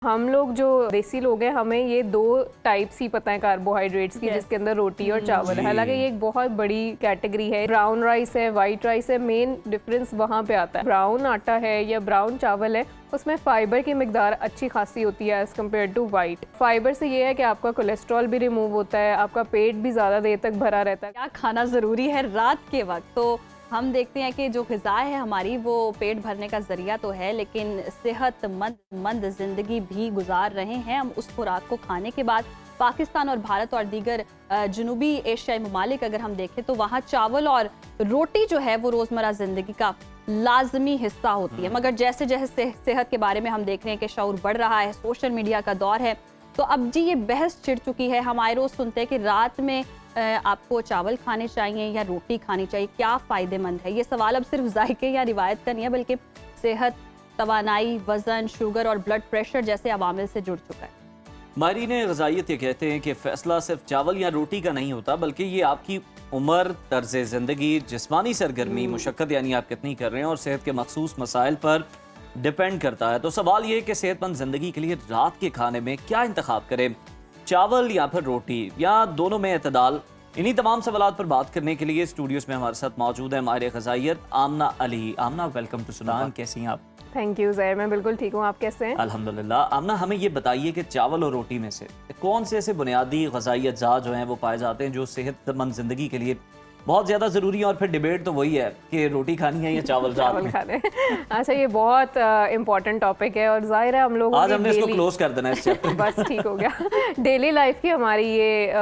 हम लोग जो देसी लोग हैं हमें ये दो टाइप्स ही पता है कार्बोहाइड्रेट्स की, जिसके अंदर रोटी और चावल है। हालांकि ये एक बहुत बड़ी कैटेगरी है। ब्राउन राइस है, वाइट राइस है, मेन डिफरेंस वहाँ पे आता है। ब्राउन आटा है या ब्राउन चावल है, उसमें फाइबर की मिकदार अच्छी खासी होती है as compare to white. Fibre से ये है कि आपका कोलेस्ट्रॉल भी रिमूव होता है, आपका पेट भी ज़्यादा देर तक भरा रहता है। क्या खाना ज़रूरी है रात के वक्त? तो हम देखते हैं कि जो ग़िज़ा है हमारी वो पेट भरने का ज़रिया तो है, लेकिन सेहतमंद ज़िंदगी भी गुजार रहे हैं हम उस खुराक को खाने के बाद। पाकिस्तान और भारत और दीगर जनूबी एशियाई ममालिक अगर हम देखें तो वहाँ चावल और रोटी जो है वो रोज़मर्रा ज़िंदगी का लाजमी हिस्सा होती है। मगर जैसे जैसे सेहत के बारे में हम देख रहे हैं कि शऊर बढ़ रहा है, सोशल मीडिया का दौर है, तो अब जी ये बहस छिड़ चुकी है। हम आए रोज़ सुनते हैं कि रात में आपको चावल खाने चाहिए या रोटी खानी चाहिए, क्या फ़ायदेमंद है? ये सवाल अब सिर्फ जायके या रिवायत का नहीं है, बल्कि सेहत, तवानाई, वज़न, शुगर और ब्लड प्रेशर जैसे अवामिल से जुड़ चुका है। माहिरीन ग़िज़ाइयत ये कहते हैं कि फ़ैसला सिर्फ चावल या रोटी का नहीं होता, बल्कि ये आपकी उम्र, तर्ज़ ज़िंदगी, जिस्मानी सरगर्मी, मुशक्क़त यानी आप कितनी कर रहे हैं, और सेहत के मखसूस मसाइल पर डिपेंड करता है। तो सवाल ये है कि सेहतमंद ज़िंदगी के लिए रात के खाने में क्या इंतखाब करें, चावल या फिर रोटी, या दोनों में एतदाल? इन्हीं तमाम सवालात पर बात करने के लिए स्टूडियोज़ में हमारे साथ मौजूद है माहिर ग़िज़ाइयत आमना अली। आमना, वेलकम टू सुनान, कैसी हैं आप? थैंक यू ज़ैर, मैं बिल्कुल ठीक हूँ, आप कैसे हैं? अल्हम्दुलिल्लाह। आमना, हमें ये बताइए कि चावल और रोटी में से कौन से ऐसे बुनियादी ग़िज़ाई अज्जा जो हैं वो पाए जाते हैं जो सेहतमंद ज़िंदगी के लिए बहुत ज़्यादा ज़रूरी है? और फिर डिबेट तो वही है कि रोटी खानी है या चावल खाने। अच्छा, ये बहुत इंपॉर्टेंट टॉपिक है और जाहिर है हम लोग आज हमने इसको क्लोज कर देना है इस चैप्टर। बस ठीक हो गया। डेली लाइफ की हमारी ये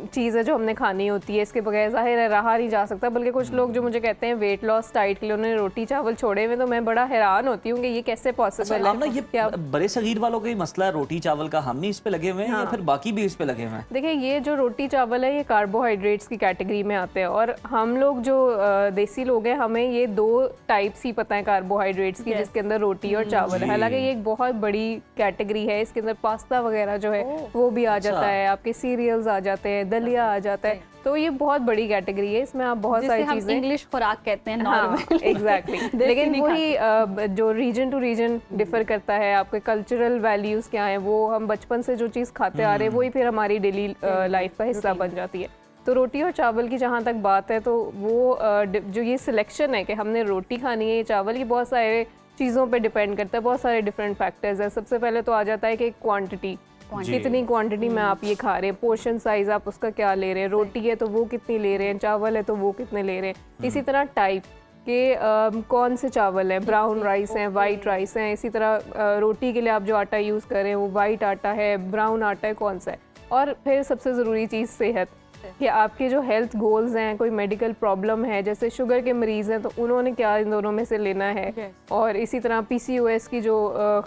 चीज़ है जो हमने खानी होती है, इसके बगैर जाहिर है रहा नहीं जा सकता। बल्कि कुछ लोग जो मुझे कहते हैं वेट लॉस डाइट के लिए उन्होंने रोटी चावल छोड़े हुए, तो मैं बड़ा हैरान होती हूँ कि ये कैसे पॉसिबल है। ये क्या बड़े सगीर वालों का ही मसला है रोटी चावल का, हम नहीं इस पे लगे हुए हैं या फिर बाकी भी इस पे लगे हुए हैं? देखिए, ये जो रोटी चावल है ये कार्बोहाइड्रेट्स की कैटेगरी में आते हैं, और हम लोग जो देसी लोग हैं हमें ये दो टाइप्स ही पता है कार्बोहाइड्रेट्स की, जिसके अंदर रोटी और चावल है। हालांकि ये एक बहुत बड़ी कैटेगरी है, इसके अंदर पास्ता वगैरह जो है वो भी आ जाता है, आपके सीरियल्स आ जाते हैं, दलिया आ जाता है, तो ये बहुत बड़ी कैटेगरी है। इसमें आप बहुत सारी चीजें, इंग्लिश खुराक कहते हैं नॉर्मल। एग्जैक्टली। लेकिन वही जो रीजन टू रीजन डिफर करता है, आपके कल्चरल वैल्यूज क्या है, वो हम बचपन से जो चीज़ खाते आ रहे हैं वही फिर हमारी डेली लाइफ का हिस्सा बन जाती है। तो रोटी और चावल की जहाँ तक बात है, तो वो जो ये सिलेक्शन है कि हमने रोटी खानी है या चावल, ये बहुत सारे चीज़ों पे डिपेंड करता है, बहुत सारे डिफरेंट फैक्टर्स हैं। सबसे पहले तो आ जाता है कि क्वांटिटी, कितनी क्वांटिटी में आप ये खा रहे हैं, पोर्शन साइज आप उसका क्या ले रहे हैं, रोटी है तो वो कितनी ले रहे हैं, चावल है तो वो कितने ले रहे हैं। इसी तरह टाइप के कौन से चावल हैं, ब्राउन राइस हैं, वाइट राइस हैं। इसी तरह रोटी के लिए आप जो आटा यूज़ कर रहे हैं वो वाइट आटा है, ब्राउन आटा है, कौन सा है। और फिर सबसे ज़रूरी चीज़ सेहत, कि आपके जो हेल्थ गोल्स हैं, कोई मेडिकल प्रॉब्लम है, जैसे शुगर के मरीज़ हैं तो उन्होंने क्या इन दोनों में से लेना है। और इसी तरह PCOS की जो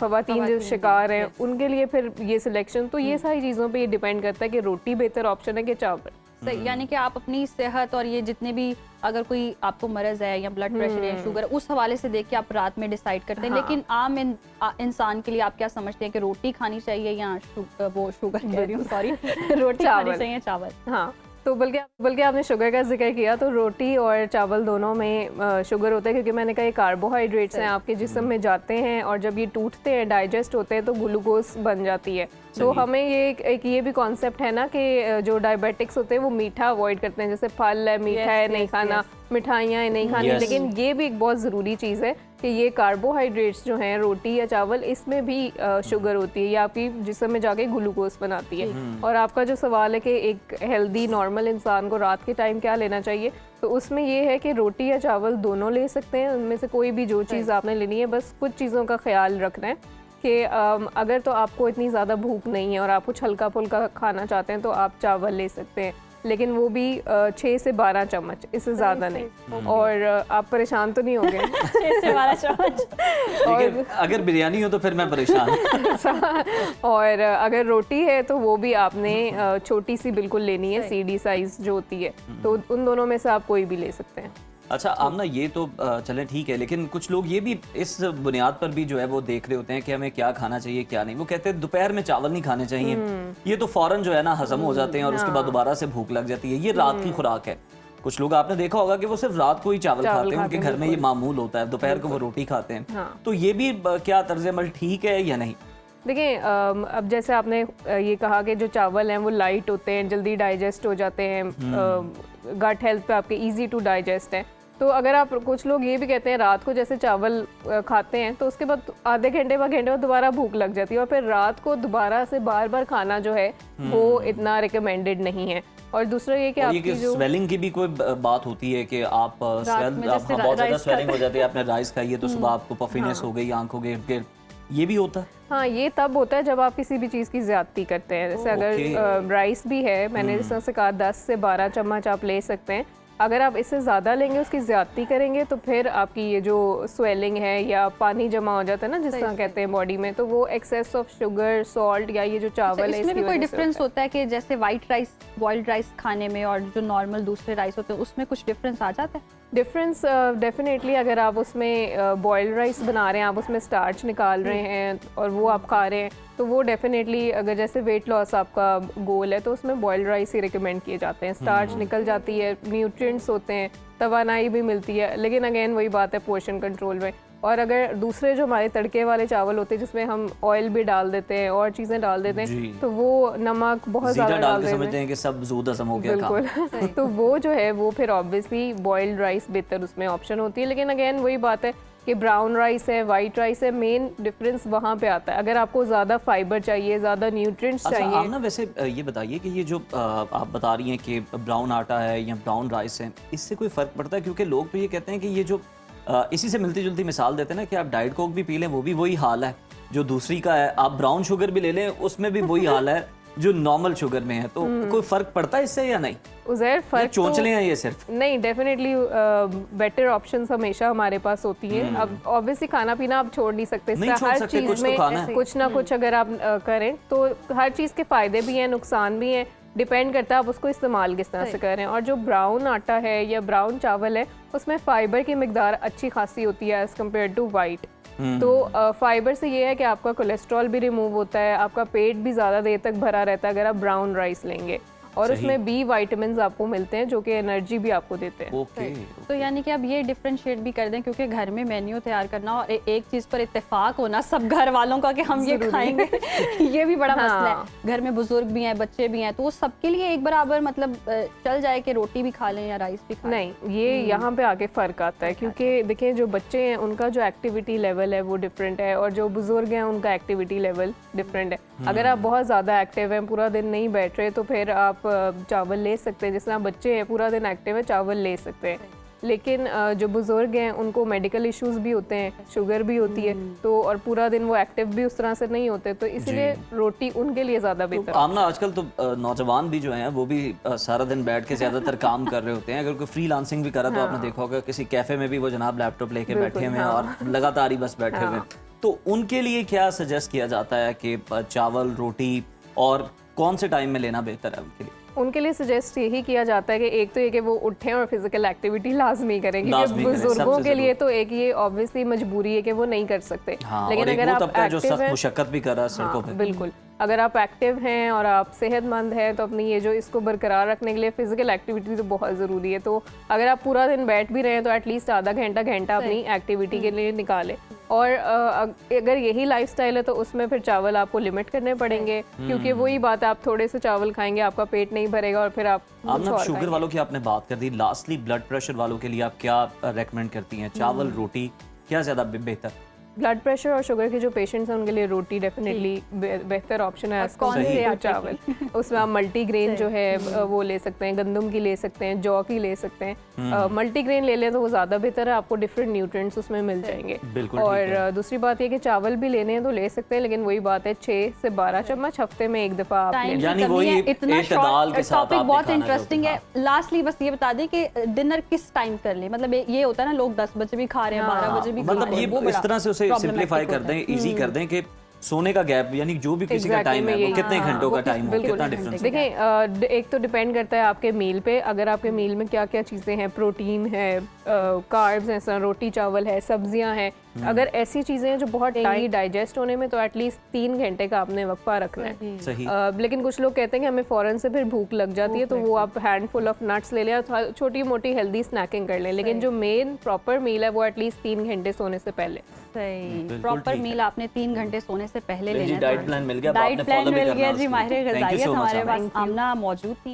ख़वातीन जो शिकार हैं उनके लिए फिर ये सिलेक्शन। तो ये सारी चीज़ों पे ये डिपेंड करता है कि रोटी बेहतर ऑप्शन है कि चावल। सही, यानी कि आप अपनी सेहत और ये जितने भी अगर कोई आपको मरज़ है या ब्लड प्रेशर या शुगर, उस हवाले से देख के आप रात में डिसाइड करते हैं। लेकिन आम इंसान के लिए आप क्या समझते हैं कि रोटी खानी चाहिए या वो शुगर कह रही हूँ, सॉरी, रोटी खानी चाहिए चावल? हाँ, तो बल्कि आपने शुगर का जिक्र किया, तो रोटी और चावल दोनों में शुगर होता है, क्योंकि मैंने कहा ये कार्बोहाइड्रेट्स हैं, आपके जिस्म में जाते हैं और जब ये टूटते हैं, डाइजेस्ट होते हैं, तो ग्लूकोज बन जाती है। तो हमें ये एक ये भी कॉन्सेप्ट है ना कि जो डायबिटिक्स होते हैं वो मीठा अवॉइड करते हैं, जैसे फल है मीठा है नहीं खाना, मिठाइयाँ नहीं खानी। लेकिन ये भी एक बहुत ज़रूरी चीज़ है कि ये कार्बोहाइड्रेट्स जो हैं रोटी या चावल, इसमें भी शुगर होती है, ये आपकी जिस्म में जाके ग्लूकोज बनाती है। और आपका जो सवाल है कि एक हेल्दी नॉर्मल इंसान को रात के टाइम क्या लेना चाहिए, तो उसमें ये है कि रोटी या चावल दोनों ले सकते हैं, उनमें से कोई भी जो चीज़ आपने लेनी है। बस कुछ चीज़ों का ख्याल रखना है कि अगर तो आपको इतनी ज़्यादा भूख नहीं है और आप कुछ हल्का फुल्का खाना चाहते हैं तो आप चावल ले सकते हैं, लेकिन वो भी 6 से 12 चम्मच, इससे ज़्यादा नहीं। और आप परेशान तो नहीं होंगे? 6 से 12 चम्मच। और अगर बिरयानी हो तो फिर मैं परेशान। और अगर रोटी है तो वो भी आपने छोटी सी बिल्कुल लेनी है, CD साइज जो होती है, तो उन दोनों में से आप कोई भी ले सकते हैं। अच्छा आमना, ये तो चलें ठीक है, लेकिन कुछ लोग ये भी इस बुनियाद पर भी जो है वो देख रहे होते हैं कि हमें क्या खाना चाहिए क्या नहीं। वो कहते हैं दोपहर में चावल नहीं खाने चाहिए, ये तो फौरन जो है ना हजम हो जाते हैं और उसके बाद दोबारा से भूख लग जाती है, ये रात की खुराक है। कुछ लोग आपने देखा होगा कि वो सिर्फ रात को ही चावल खाते हैं, उनके घर में ये मामूल होता है, दोपहर को वो रोटी खाते हैं। तो ये भी क्या तर्ज अमल ठीक है या नहीं? देखिए अब जैसे आपने ये कहा कि जो चावल हैं वो लाइट होते हैं, जल्दी डाइजेस्ट हो जाते हैं, गट हेल्थ पे आपके इजी टू डाइजेस्ट हैं। तो अगर आप, कुछ लोग ये भी कहते हैं रात को जैसे चावल खाते हैं तो उसके बाद आधे घंटे बाद दोबारा भूख लग जाती है, और फिर रात को दोबारा से बार बार खाना जो है वो इतना रिकमेंडेड नहीं है। और दूसरा ये कि आपकी जो स्वेलिंग की भी कोई बात होती है कि आप बहुत ज़्यादा स्वेलिंग हो जाती है, आपने राइस खाई है तो सुबह आपको पफिनेस हो गई, आंखों के इर्द-गिर्द, ये भी होता है? हाँ, ये तब होता है जब आप किसी भी चीज़ की ज़्यादती करते हैं। जैसे अगर राइस भी है, मैंने जिस तरह से कहा 10 से 12 चम्मच आप ले सकते हैं। अगर आप इससे ज़्यादा लेंगे, उसकी ज़्यादती करेंगे, तो फिर आपकी ये जो स्वेलिंग है या पानी जमा हो जाता है ना, जिस तरह कहते हैं बॉडी में, तो वो एक्सेस ऑफ शुगर, सॉल्ट या ये जो चावल है इसमें भी कोई डिफरेंस होता है कि जैसे वाइट राइस, बॉइल्ड राइस खाने में और जो नॉर्मल दूसरे राइस होते हैं उसमें कुछ डिफरेंस आ जाता है? डिफरेंस डेफिनेटली, अगर आप उसमें बॉइल्ड राइस बना रहे हैं, आप उसमें स्टार्च निकाल रहे हैं और वो आप खा रहे हैं, तो वो डेफिनेटली, अगर जैसे वेट लॉस आपका गोल है तो उसमें बॉइल्ड राइस ही रिकमेंड किए जाते हैं। स्टार्च निकल जाती है, न्यूट्रिएंट्स होते हैं, तवानाई भी मिलती है, लेकिन अगेन वही बात है पोर्शन कंट्रोल में। और अगर दूसरे जो हमारे तड़के वाले चावल होते हैं जिसमें हम ऑयल भी डाल देते हैं और चीज़ें डाल देते हैं, तो वो नमक बहुत ज़्यादा डाल देते हैं, समझते हैं कि सब ज़ूद हज़म हो गया बिल्कुल तो वो जो है वो फिर ऑब्वियसली बॉइल्ड राइस बेहतर उसमें ऑप्शन होती है। लेकिन अगेन वही बात है कि ब्राउन राइस है, वाइट राइस है, मेन डिफरेंस वहाँ पे आता है। अगर आपको ज़्यादा फाइबर चाहिए, ज़्यादा न्यूट्रिएंट्स चाहिए। आप ना वैसे ये बताइए कि ये जो आप बता रही हैं कि ब्राउन आटा है या ब्राउन राइस है, इससे कोई फ़र्क पड़ता है? क्योंकि लोग तो ये कहते हैं कि ये जो इसी से मिलती जुलती मिसाल देते हैं ना कि आप डाइट कोक भी पी लें वो भी वही हाल है जो दूसरी का है, आप ब्राउन शुगर भी ले लें उसमें भी वही हाल है जो नॉर्मल शुगर में है। तो कोई फर्क पड़ता है इससे या नहीं? उज़ैर, फर्क चोंचले हैं ये सिर्फ? नहीं, डेफिनेटली बेटर ऑप्शंस हमेशा हमारे पास होती हैं। अब ऑब्वियसली खाना पीना आप छोड़ नहीं सकते, हर चीज़ में कुछ ना कुछ अगर आप करें तो हर चीज़ के फ़ायदे भी हैं, नुकसान भी हैं, डिपेंड करता है आप उसको इस्तेमाल किस तरह से कर रहे हैं। और जो ब्राउन आटा है या ब्राउन चावल है उसमें फ़ाइबर की मिकदार अच्छी खासी होती है एज़ कम्पेयर टू वाइट। तो फाइबर से ये है कि आपका कोलेस्ट्रॉल भी रिमूव होता है, आपका पेट भी ज़्यादा देर तक भरा रहता है अगर आप ब्राउन राइस लेंगे, और उसमें बी विटामिन्स आपको मिलते हैं जो कि एनर्जी भी आपको देते हैं। तो यानी कि अब ये डिफरेंशिएट भी कर दें, क्योंकि घर में मेन्यू तैयार करना और एक चीज़ पर इत्तेफाक होना सब घर वालों का कि हम ये खाएंगे ये भी बड़ा मसला है। घर में बुजुर्ग भी हैं, बच्चे भी हैं, तो वो सबके लिए एक बराबर मतलब चल जाए कि रोटी भी खा लें या राइस भी खा लें? नहीं, ये यहाँ पे आके फ़र्क आता है, क्योंकि देखिए जो बच्चे हैं उनका जो एक्टिविटी लेवल है वो डिफरेंट है, और जो बुजुर्ग हैं उनका एक्टिविटी लेवल डिफरेंट है। अगर आप बहुत ज़्यादा एक्टिव हैं, पूरा दिन नहीं बैठ रहे, तो फिर आप चावल ले सकते हैं। जिस तरह बच्चे हैं पूरा दिन एक्टिव है, चावल ले सकते हैं। लेकिन जो बुजुर्ग हैं उनको मेडिकल इश्यूज भी होते हैं, शुगर भी होती है, तो और पूरा दिन वो एक्टिव भी उस तरह से नहीं होते, तो इसलिए रोटी उनके लिए ज़्यादा बेहतर। तो आमना, आजकल तो नौजवान भी जो हैं वो भी सारा दिन बैठ के ज़्यादातर काम कर रहे होते हैं। अगर कोई फ्रीलांसिंग भी करा तो आपने देखा होगा किसी कैफ़े में भी वो जनाब लैपटॉप लेके बैठे हुए हैं और लगातार ही बस बैठे हुए हैं। तो उनके लिए क्या सजेस्ट किया जाता है कि चावल, रोटी और कौन से टाइम में लेना बेहतर है उनके लिए? उनके लिए सजेस्ट यही किया जाता है कि एक तो ये कि वो उठें और फिजिकल एक्टिविटी लाजमी करें, क्योंकि बुजुर्गों के लिए तो एक ये ऑब्वियसली मजबूरी है कि वो नहीं कर सकते। लेकिन अगर आप एक्टिव हैं, मुशक्कत भी कर रहा है सड़कों पे, बिल्कुल, अगर आप एक्टिव हैं और आप सेहतमंद हैं तो अपनी ये जो इसको बरकरार रखने के लिए फिजिकल एक्टिविटी तो बहुत ज़रूरी है। तो अगर आप पूरा दिन बैठ भी रहे हैं तो एटलीस्ट आधा घंटा अपनी एक्टिविटी के लिए निकालें। और अगर यही लाइफस्टाइल है तो उसमें फिर चावल आपको लिमिट करने पड़ेंगे, क्योंकि वही बात है, आप थोड़े से चावल खाएंगे आपका पेट नहीं भरेगा और फिर आप शुगर वालों की आपने बात कर दी, लास्टली ब्लड प्रेशर वालों के लिए आप क्या रेकमेंड करती हैं? चावल, रोटी, क्या ज़्यादा बेहतर? ब्लड प्रेशर और शुगर के जो पेशेंट्स हैं उनके लिए रोटी डेफिनेटली बेहतर ऑप्शन है। कौन से चावल उसमें आप मल्टीग्रेन जो है वो ले सकते हैं, गंदम की ले सकते हैं, जौ की ले सकते हैं। मल्टीग्रेन ले लें तो वो ज़्यादा बेहतर है, आपको डिफरेंट न्यूट्रिएंट्स उसमें मिल जाएंगे। और दूसरी बात ये कि चावल भी लेने हैं तो ले सकते हैं, लेकिन वही बात है 6 से 12 चम्मच हफ्ते में एक दफ़ा आप लें। यानी वही इतना टॉपिक बहुत इंटरेस्टिंग है। लास्टली बस ये बता दें कि डिनर किस टाइम कर लें, मतलब ये होता है ना लोग 10 बजे भी खा रहे हैं, 12 बजे भी खा रहे हैं, मतलब इस तरह से सिंपलीफाई कर दें, इजी कर दें कि सोने का गैप यानी जो भी किसी का टाइम है वो कितने घंटों का टाइम हो, कितना डिफरेंस। देखिए एक तो डिपेंड करता है आपके मील पे, अगर आपके मील में क्या क्या चीज़ें हैं, प्रोटीन है, कार्ब्स हैं, रोटी चावल है, सब्जियां हैं, अगर ऐसी चीज़ें हैं जो बहुत टाइम डाइजेस्ट होने में, तो एटलीस्ट 3 घंटे का आपने वक्फा रखना है। सही। लेकिन कुछ लोग कहते हैं कि हमें फ़ौरन से फिर भूख लग जाती है, तो वो आप हैंडफुल ऑफ नट्स ले लें और छोटी मोटी हेल्दी स्नैकिंग कर लें, लेकिन जो मेन प्रॉपर मील है वो एटलीस्ट 3 घंटे सोने से पहले। सही, प्रॉपर मील आपने 3 घंटे सोने से पहले लेना है। डाइट प्लान मिल गया, डाइट प्लान मिल गया जी, माहिर Thank you ग़िज़ाइयत so much, हमारे आमना। पास आमना मौजूद थी।